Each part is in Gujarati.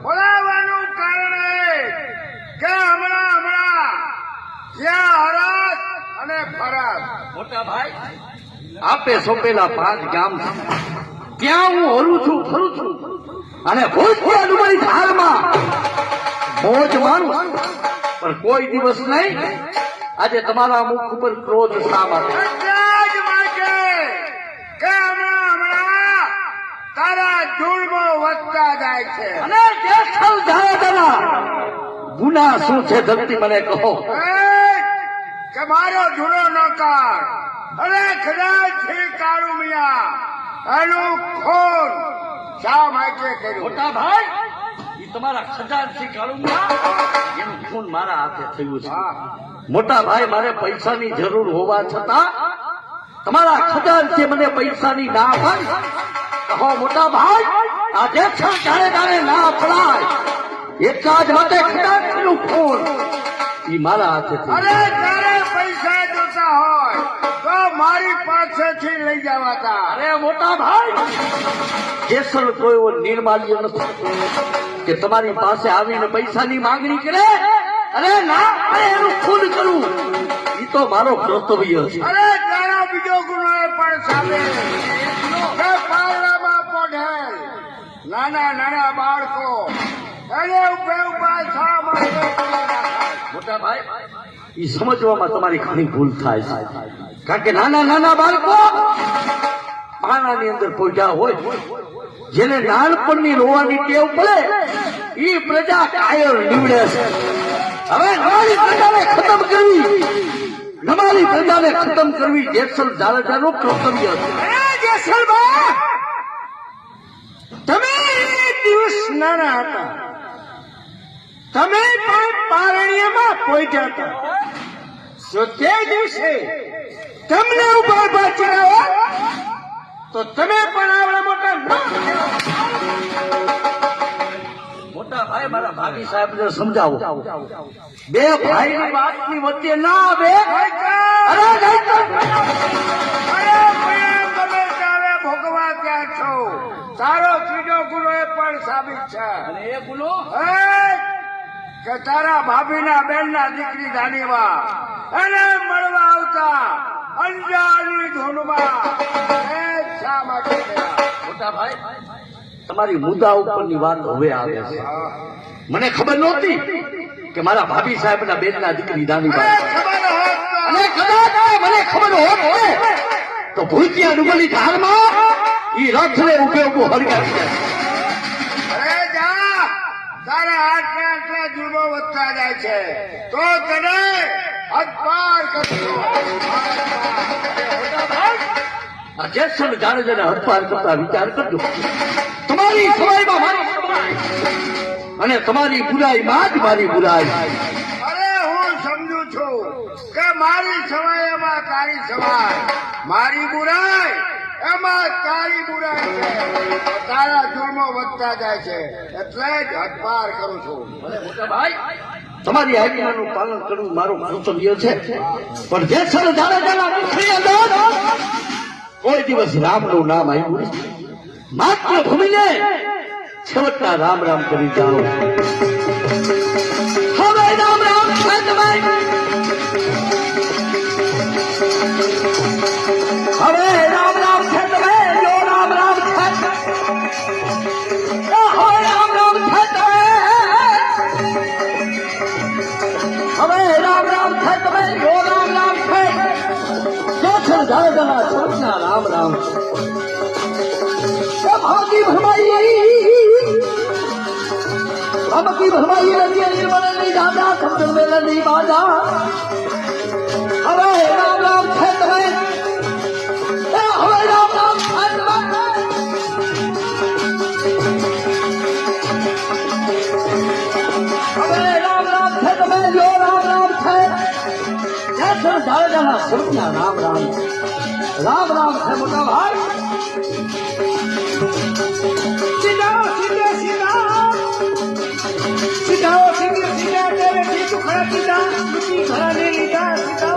બોલાવવાનું કારણ કે હમણાં જ્યાં હરસ અને ફરસ મોટા ભાઈ આપે સોંપેલા 5 ગામ ત્યાં હું હરું છું ફરું છું અને ભોજથી અનુમાની ધારમાં મોજ મારું પણ કોઈ દિવસ નહીં આજે તમારા મુખ ઉપર ક્રોધ શા માટે કે હમણાં તારા જુલ્મો વધતા જાય છે અને જેઠલ ધારા ગુના શું છે ધરતી મને કહો કે મારો જૂનો નોકર અરે કદાચ કાળુ મિયા એનું ખૂન શા માટે કર્યું મોટા ભાઈ એ તમારા ખજાનથી કાળુ મિયા એનું ખૂન મારા હાથે થયું છે મોટા ભાઈ મારે પૈસાની જરૂર હોવા છતાં તમારા ખજાનથી મને પૈસાની ના પાડી કહો મોટા ભાઈ આ જેઠલ જાણે ના પડાય એટલા જ માટે ખજાનનું ખૂન ઈ મારા હાથે અરે તારે પૈસા જોતા હોય તો મારી પાસેથી લઈ જવાતા અરે મોટા ભાઈ જેસલ કોઈ એવો નિર્માલ્ય નથી કે તમારી પાસે આવીને પૈસાની માંગણી કરે અરે ના અરે એનું ખૂન કરું ઈ તો મારો કર્તવ્ય છે અરે તારો બીજો ગુનો પણ સામે કે પારણામાં પડેલ નાના બાળકો એને ઉભા શા માટે મોટા ભાઈ ઈ સમજવામાં તમારી ઘણી ભૂલ થાય છે કારણ કે નાના બાળકો પાણાની અંદર પોઢ્યા હોય જેને નાનપણની રોવાની ટેવ પડે ઈ પ્રજા કાયર નીવડે છે હવે નમારી પ્રજાને ખતમ કરવી જેસલ જાડેજાનું કર્તવ્ય છે જેસલબા તમે એક દિવસ નાના હતા તમે પણ પારણીયામાં પહોંચ્યા હતા તો તે દિવસે તમને ઉભા ચડાવ્યા તો તમે પણ આવડા મોટા ભાઈ મારા ભાભી સાહેબને સમજાવો બે ભાઈની વાતની વચ્ચે ના આવે અરે તમે ચાલે ભોગવા ત્યાં છો તારો ત્રીજો ગુનો એ પણ સાબિત છે અને એ ગુનો કે તારા ભાભીના બેનના દીકરી દાનીમાં એને મળવા આવતા અંજારની ધૂનમાં શા માટે મોટા ભાઈ તમારી મુદ્દા ઉપરની વાત હવે આવે છે મને ખબર નહોતી કે મારા ભાભી સાહેબના બેનના દીકરી દાનીમાં અને કદાચ મને ખબર હોત તો ભૂતિયા ડુંગરની ધારમાં ઈ રથને ઉભે હળગાવી જાય તારા આટલા જુલ્મો વધતા જાય છે તો તને હદપાર કરશો આ જેસલ જાડેજાને હદપાર કરતા વિચાર કરજો તમારી સવાઈમાં મારી સવાઈ અને તમારી બુરાઈમાં જ મારી બુરાઈ અરે હું સમજુ છું કે મારી સવાઈમાં તારી સવાઈ મારી બુરાઈ એમાં તારી બુરાઈ છે તારા જુલ્મો વધતા જાય છે એટલે જ હદપાર કરું છું મોટા ભાઈ તમારી આજ્ઞાનું પાલન કરવું મારું કર્તવ્ય છે પણ જેસલ જાડેજાના મુખની અંદર કોઈ દિવસ રામનું નામ આવ્યું માત્ર ભૂમિને છેવટના રામ કરી જાઓ હવે રામ છે તમે હવે રામ છે તમે જો રામ છે હવે રામ છે તમે હવે રામ છે તમે જો રામ છે જેસલ જાડેજાના છેવટના રામ भागी भरमाई लगी निर्मल नहीं दादा समझ में नहीं बाजा हवे राम है तुम्हें हवे राम है हवे राम है तुम्हें जो राम है जैसे जाए जाना सुनना राम है मोटा भाई सीधा तेरे ठीक खड़ा सीधा खड़ा नहीं लीधा सीधा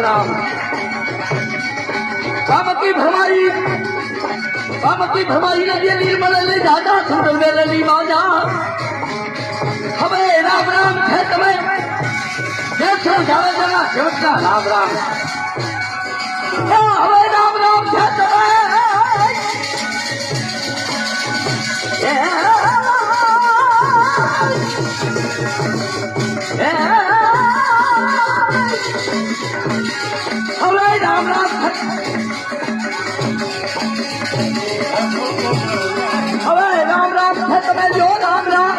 રામ બામકી ભમાઈ નદી નિર્મલ લઈ જાતા સુંદર વેલની માજા હવે રામ રામ છે તમે દેશો જાવે જરા સેવકના રામ રામ હવે રામ રામ છે તમે હવે રામ રામ હવે રામ રામ છે તમે જો રામ રામ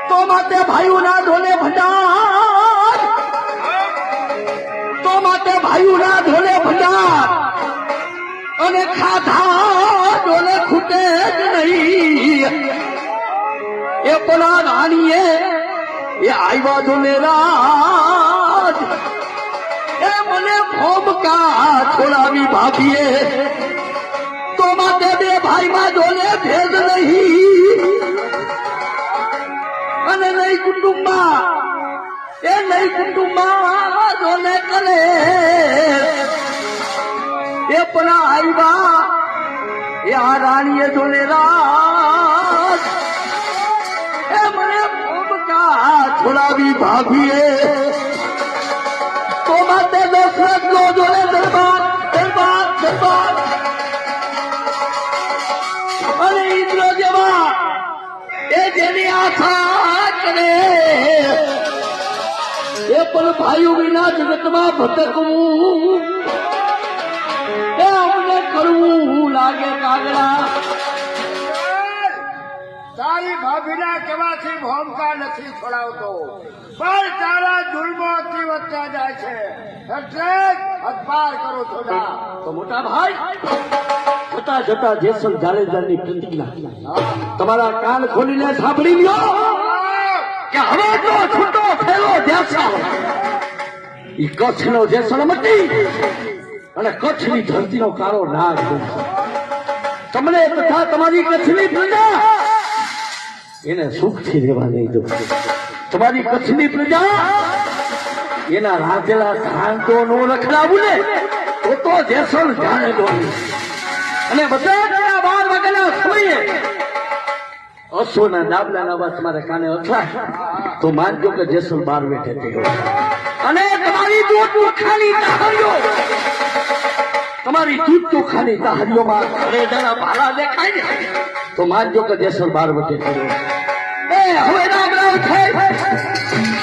તો માટે ભાઈઓના ઢોલે ભંડાર તો માટે ભાઈઓના ઢોલે ભંડાર અને ખાધા ઢોલે ખૂટે જ નહીં એ પેલા રાણીએ એ આવ્યા ઢોલે રાજ એ મને ભોમકા છોડાવી ભાભીએ તો માટે બે ભાઈમાં ઢોલે ભેદ નહીં અને નહીં કુટુંબમાં એ નહીં કુટુંબમાં જોને કરે એ પણ આવ્યા એ આ રાણીએ જોને રાત એ મને ભૂમકા છોડાવી ભાભીએ તો માટે દશરથ નો જોને દરબાર દરબાર દરબાર અને ઇન્દ્ર જેવા એ જેની આશા કરે એ પણ ભાઈઓ વિના જગતમાં ભટકવું એ અમને કરવું લાગે કાગડા તારી ભાભીના કહેવાથી ભોમકા નથી છોડાવતો પણ તારા જુલ્મોથી વધતા જાય છે એટલે હદપાર કરો છોડા તો મોટા ભાઈ જતા જતા જેસલ જાડેજાની પ્રતિજ્ઞા તમારા કાન ખોલીને સાંભળી લ્યો કે હવે તો છૂટો થયેલો જેસલ ઈ કચ્છનો જેસલ મટી અને કચ્છની ધરતીનો કાળો નાગ તમને તથા તમારી કચ્છની પ્રજા એને સુખથી રહેવા નહીં દો તમારી કચ્છની પ્રજા એના રાજેલા ધાન તો નો રખડાવું ને તો જેસલ જાણે દો અને બધા 12 વાગ્યાના સમયે અશ્વના ડાબલાના અવાજ તમારે કાને અથડાય તો માનજો કે જેસલ 12 વેઠે થયો અને તમારી દૂધ ચોખાની તાહરીઓ તમારી દૂધ ચોખાની તાહરીઓમાં રેડાના ભાલા દેખાય ને તો માનજો કે જેસલ 12 વેઠે થયો એ હવે રામ રામ થાય